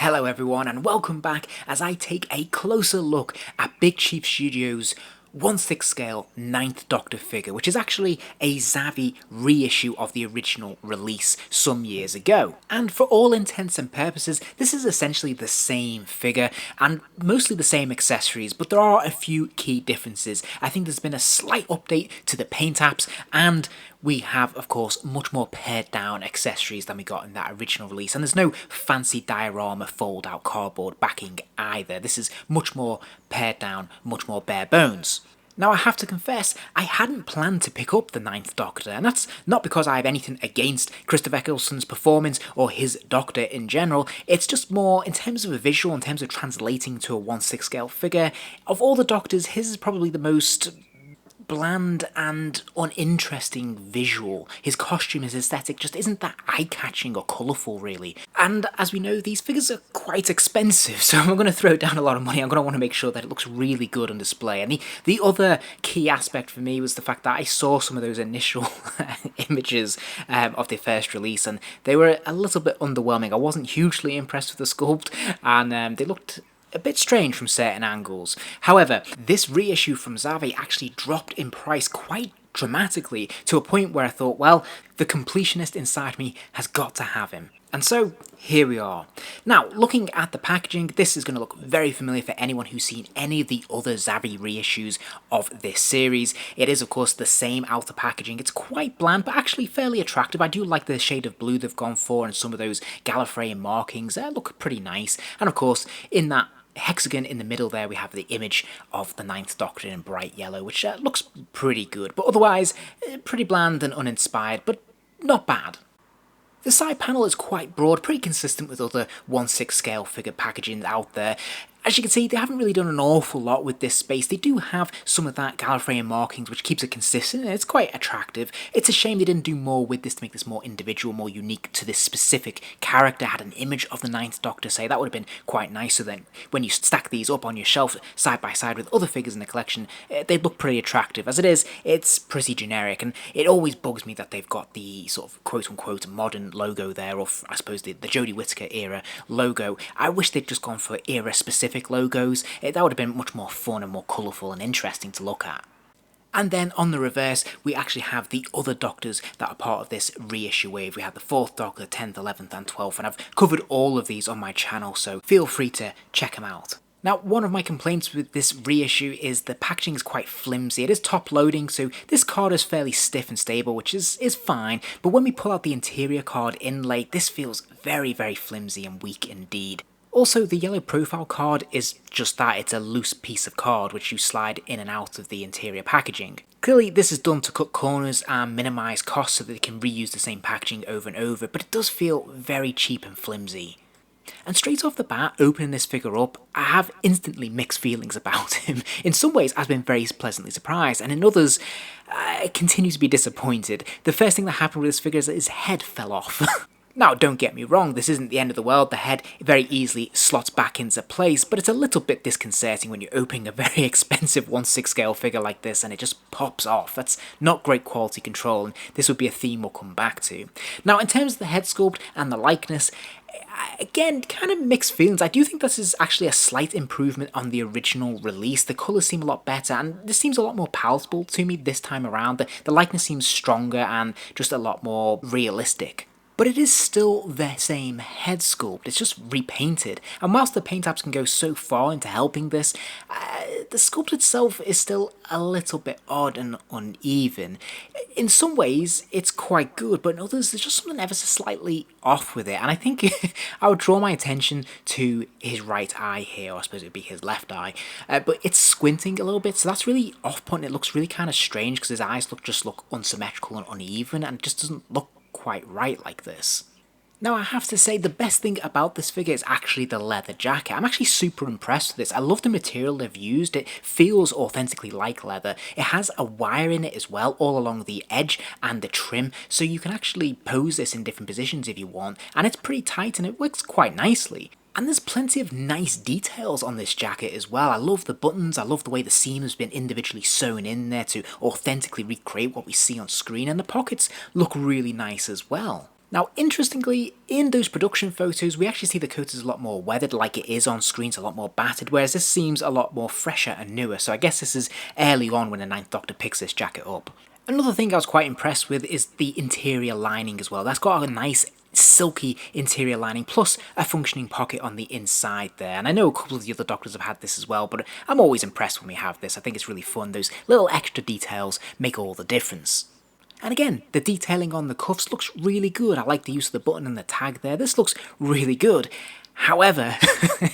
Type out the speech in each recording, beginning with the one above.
Hello everyone and welcome back as I take a closer look at Big Chief Studios' 1/6 scale 9th Doctor figure, which is actually a Zavvi reissue of the original release some years ago. And for all intents and purposes, this is essentially the same figure and mostly the same accessories, but there are a few key differences. I think there's been a slight update to the paint apps, and we have, of course, much more pared down accessories than we got in that original release, and there's no fancy diorama fold-out cardboard backing either. This is much more pared down, much more bare bones. Now, I have to confess, I hadn't planned to pick up the 9th Doctor, and that's not because I have anything against Christopher Eccleston's performance or his Doctor in general. It's just more in terms of a visual, in terms of translating to a 1/6 scale figure. Of all the Doctors, his is probably the most bland and uninteresting visual. His costume, his aesthetic just isn't that eye-catching or colourful really. And as we know, these figures are quite expensive, so I'm going to throw down a lot of money. I'm going to want to make sure that it looks really good on display. And the other key aspect for me was the fact that I saw some of those initial images of the first release, and they were a little bit underwhelming. I wasn't hugely impressed with the sculpt, and they looked a bit strange from certain angles. However, this reissue from Zavvi actually dropped in price quite dramatically to a point where I thought, well, the completionist inside me has got to have him. And so, here we are. Now, looking at the packaging, this is going to look very familiar for anyone who's seen any of the other Zavvi reissues of this series. It is, of course, the same outer packaging. It's quite bland, but actually fairly attractive. I do like the shade of blue they've gone for, and some of those Gallifreyan markings look pretty nice. And of course, in that hexagon in the middle there, we have the image of the 9th Doctor in bright yellow, which looks pretty good, but otherwise pretty bland and uninspired, but not bad. The side panel is quite broad, pretty consistent with other 1/6 scale figure packaging out there. As you can see, they haven't really done an awful lot with this space. They do have some of that Gallifreyan markings, which keeps it consistent, and it's quite attractive. It's a shame they didn't do more with this to make this more individual, more unique to this specific character. Had an image of the 9th Doctor, say, that would have been quite nice. So then, when you stack these up on your shelf, side by side with other figures in the collection, they look pretty attractive. As it is, it's pretty generic, and it always bugs me that they've got the sort of quote-unquote modern logo there, or I suppose the Jodie Whittaker era logo. I wish they'd just gone for era-specific logos. That would have been much more fun and more colourful and interesting to look at. And then on the reverse, we actually have the other Doctors that are part of this reissue wave. We have the 4th Doctor, 10th, 11th and 12th, and I've covered all of these on my channel, so feel free to check them out. Now, one of my complaints with this reissue is the packaging is quite flimsy. It is top loading, so this card is fairly stiff and stable, which is fine, but when we pull out the interior card inlay, this feels very, very flimsy and weak indeed. Also, the yellow profile card is just that, it's a loose piece of card which you slide in and out of the interior packaging. Clearly this is done to cut corners and minimise costs so that they can reuse the same packaging over and over, but it does feel very cheap and flimsy. And straight off the bat, opening this figure up, I have instantly mixed feelings about him. In some ways, I've been very pleasantly surprised, and in others, I continue to be disappointed. The first thing that happened with this figure is that his head fell off. Now, don't get me wrong, this isn't the end of the world. The head very easily slots back into place, but it's a little bit disconcerting when you're opening a very expensive 1/6 scale figure like this and it just pops off. That's not great quality control, and this would be a theme we'll come back to. Now, in terms of the head sculpt and the likeness, again, kind of mixed feelings. I do think this is actually a slight improvement on the original release. The colours seem a lot better, and this seems a lot more palatable to me this time around. The likeness seems stronger and just a lot more realistic. But it is still the same head sculpt, it's just repainted. And whilst the paint apps can go so far into helping this, the sculpt itself is still a little bit odd and uneven. In some ways, it's quite good, but in others, there's just something ever so slightly off with it. And I think I would draw my attention to his right eye here, or I suppose it would be his left eye. But it's squinting a little bit, so that's really off-putting. It looks really kind of strange because his eyes just look unsymmetrical and uneven, and it just doesn't look quite right like this. Now, I have to say the best thing about this figure is actually the leather jacket. I'm actually super impressed with this. I love the material they've used. It feels authentically like leather. It has a wire in it as well, all along the edge and the trim, so you can actually pose this in different positions if you want, and it's pretty tight and it works quite nicely. And there's plenty of nice details on this jacket as well. I love the buttons, I love the way the seam has been individually sewn in there to authentically recreate what we see on screen, and the pockets look really nice as well. Now, interestingly, in those production photos, we actually see the coat is a lot more weathered, like it is on screen, it's a lot more battered, whereas this seems a lot more fresher and newer, so I guess this is early on when the Ninth Doctor picks this jacket up. Another thing I was quite impressed with is the interior lining as well. That's got a nice silky interior lining plus a functioning pocket on the inside there, and I know a couple of the other Doctors have had this as well, but I'm always impressed when we have this. I think it's really fun. Those little extra details make all the difference. And again, the detailing on the cuffs looks really good. I like the use of the button and the tag there. This looks really good. However,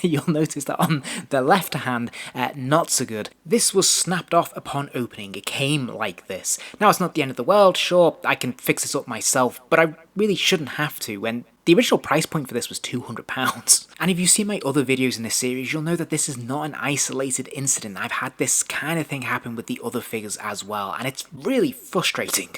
you'll notice that on the left hand, not so good. This was snapped off upon opening. It came like this. Now, it's not the end of the world. Sure, I can fix this up myself, but I really shouldn't have to when the original price point for this was £200. And if you see my other videos in this series, you'll know that this is not an isolated incident. I've had this kind of thing happen with the other figures as well, and it's really frustrating.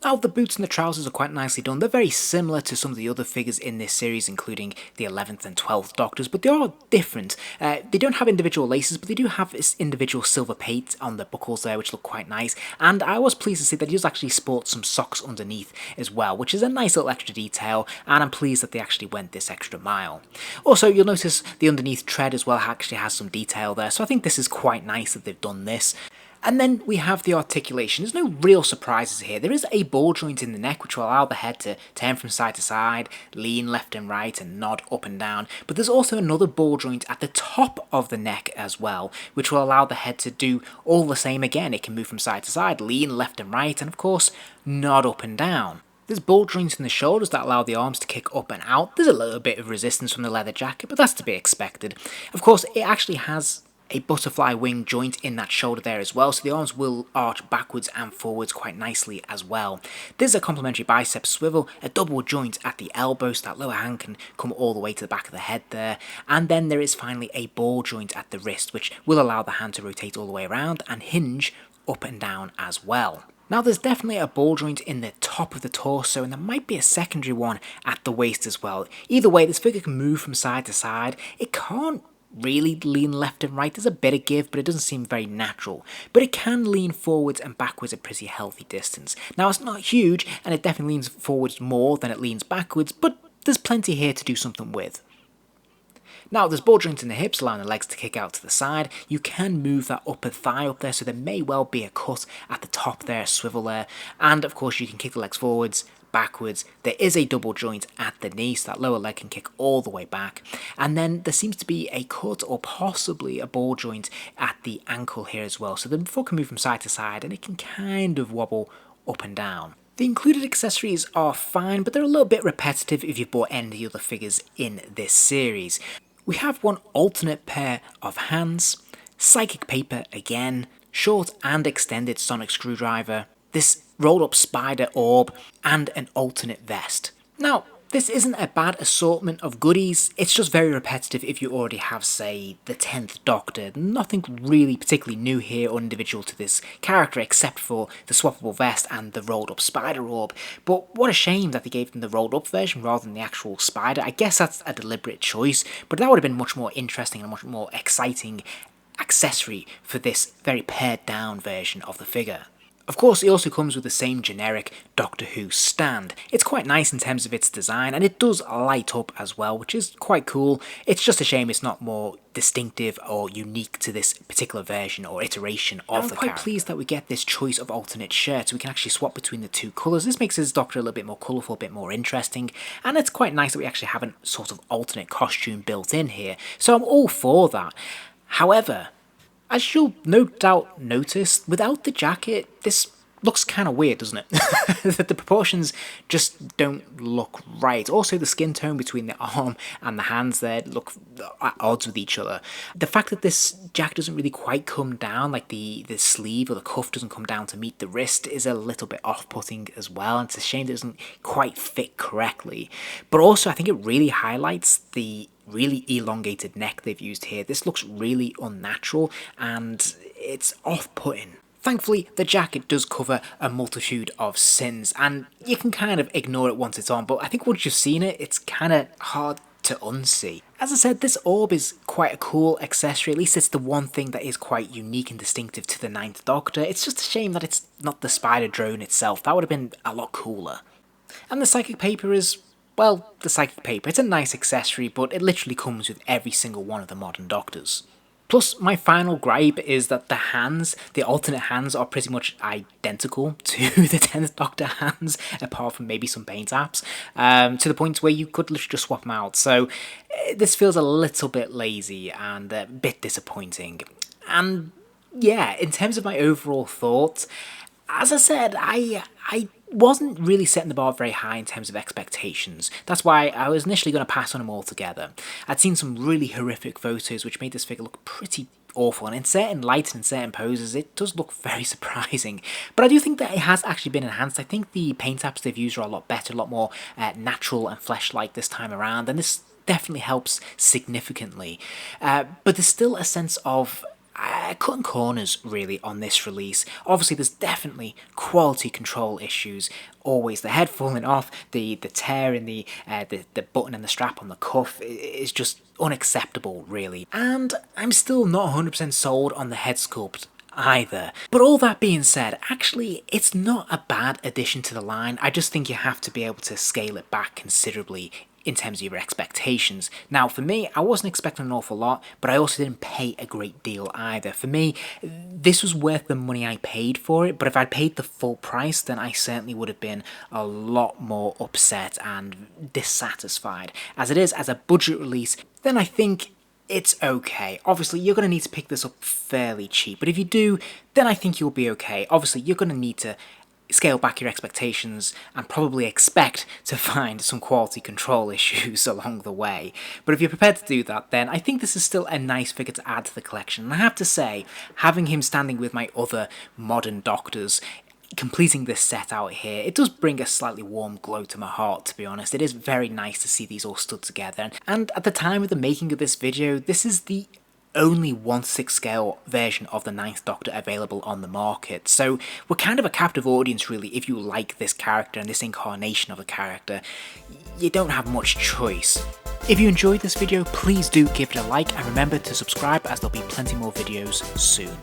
Now, the boots and the trousers are quite nicely done. They're very similar to some of the other figures in this series, including the 11th and 12th Doctors, but they are different. They don't have individual laces, but they do have this individual silver paint on the buckles there, which look quite nice. And I was pleased to see that he does actually sport some socks underneath as well, which is a nice little extra detail, and I'm pleased that they actually went this extra mile. Also, you'll notice the underneath tread as well actually has some detail there, so I think this is quite nice that they've done this. And then we have the articulation. There's no real surprises here. There is a ball joint in the neck which will allow the head to turn from side to side, lean left and right, and nod up and down. But there's also another ball joint at the top of the neck as well, which will allow the head to do all the same again. It can move from side to side, lean left and right, and of course, nod up and down. There's ball joints in the shoulders that allow the arms to kick up and out. There's a little bit of resistance from the leather jacket, but that's to be expected. Of course, it actually has a butterfly wing joint in that shoulder there as well, so the arms will arch backwards and forwards quite nicely as well. There's a complementary bicep swivel, a double joint at the elbow so that lower hand can come all the way to the back of the head there, and then there is finally a ball joint at the wrist which will allow the hand to rotate all the way around and hinge up and down as well. Now, there's definitely a ball joint in the top of the torso, and there might be a secondary one at the waist as well. Either way, this figure can move from side to side. It can't really lean left and right. There's a bit of give, but it doesn't seem very natural. But it can lean forwards and backwards a pretty healthy distance. Now, it's not huge, and it definitely leans forwards more than it leans backwards, but there's plenty here to do something with. Now, there's ball joints in the hips, allowing the legs to kick out to the side. You can move that upper thigh up there, so there may well be a cut at the top there, a swivel there. And, of course, you can kick the legs forwards, backwards. There is a double joint at the knee, so that lower leg can kick all the way back. And then there seems to be a cut or possibly a ball joint at the ankle here as well. So the foot can move from side to side, and it can kind of wobble up and down. The included accessories are fine, but they're a little bit repetitive if you've bought any of the other figures in this series. We have one alternate pair of hands, psychic paper again, short and extended sonic screwdriver, this rolled up spider orb, and an alternate vest. Now, this isn't a bad assortment of goodies, it's just very repetitive if you already have, say, the 10th Doctor. Nothing really particularly new here or individual to this character except for the swappable vest and the rolled up spider orb. But what a shame that they gave them the rolled up version rather than the actual spider. I guess that's a deliberate choice, but that would have been much more interesting and a much more exciting accessory for this very pared down version of the figure. Of course, it also comes with the same generic Doctor Who stand. It's quite nice in terms of its design, and it does light up as well, which is quite cool. It's just a shame it's not more distinctive or unique to this particular version or iteration of the character. I'm quite pleased that we get this choice of alternate shirts. We can actually swap between the two colours. This makes his Doctor a little bit more colourful, a bit more interesting, and it's quite nice that we actually have a sort of alternate costume built in here. So I'm all for that. However, as you'll no doubt notice, without the jacket, this looks kind of weird, doesn't it? The proportions just don't look right. Also, the skin tone between the arm and the hands there look at odds with each other. The fact that this jacket doesn't really quite come down, like the sleeve or the cuff doesn't come down to meet the wrist, is a little bit off-putting as well. And it's a shame that it doesn't quite fit correctly. But also, I think it really highlights the really elongated neck they've used here. This looks really unnatural and it's off-putting. Thankfully, the jacket does cover a multitude of sins, and you can kind of ignore it once it's on, but I think once you've seen it, it's kind of hard to unsee. As I said, this orb is quite a cool accessory. At least it's the one thing that is quite unique and distinctive to the Ninth Doctor. It's just a shame that it's not the spider drone itself. That would have been a lot cooler. And the psychic paper is, well, the psychic paper. It's a nice accessory, but it literally comes with every single one of the modern Doctors. Plus, my final gripe is that the hands, the alternate hands, are pretty much identical to the 10th Doctor hands, apart from maybe some paint apps, to the point where you could literally just swap them out. So this feels a little bit lazy and a bit disappointing. And yeah, in terms of my overall thoughts, as I said, I wasn't really setting the bar very high in terms of expectations. That's why I was initially going to pass on them altogether. I'd seen some really horrific photos which made this figure look pretty awful, and in certain lights and certain poses it does look very surprising. But I do think that it has actually been enhanced. I think the paint apps they've used are a lot better, a lot more natural and flesh-like this time around, and this definitely helps significantly. But there's still a sense of cutting corners really on this release. Obviously there's definitely quality control issues, always the head falling off, the tear in the button and the strap on the cuff is just unacceptable really, and I'm still not 100% sold on the head sculpt either. But all that being said, actually it's not a bad addition to the line. I just think you have to be able to scale it back considerably in terms of your expectations. Now for me, I wasn't expecting an awful lot, but I also didn't pay a great deal either. For me, this was worth the money I paid for it, but if I'd paid the full price, then I certainly would have been a lot more upset and dissatisfied. As it is, as a budget release, then I think it's okay. Obviously, you're going to need to pick this up fairly cheap, but if you do, then I think you'll be okay. Obviously, you're going to need to scale back your expectations and probably expect to find some quality control issues along the way. But if you're prepared to do that, then I think this is still a nice figure to add to the collection. And I have to say, having him standing with my other modern Doctors, completing this set out here, it does bring a slightly warm glow to my heart, to be honest. It is very nice to see these all stood together. And at the time of the making of this video, this is the only 1/6 scale version of the 9th Doctor available on the market. So we're kind of a captive audience really if you like this character and this incarnation of a character. You don't have much choice. If you enjoyed this video, please do give it a like and remember to subscribe as there'll be plenty more videos soon.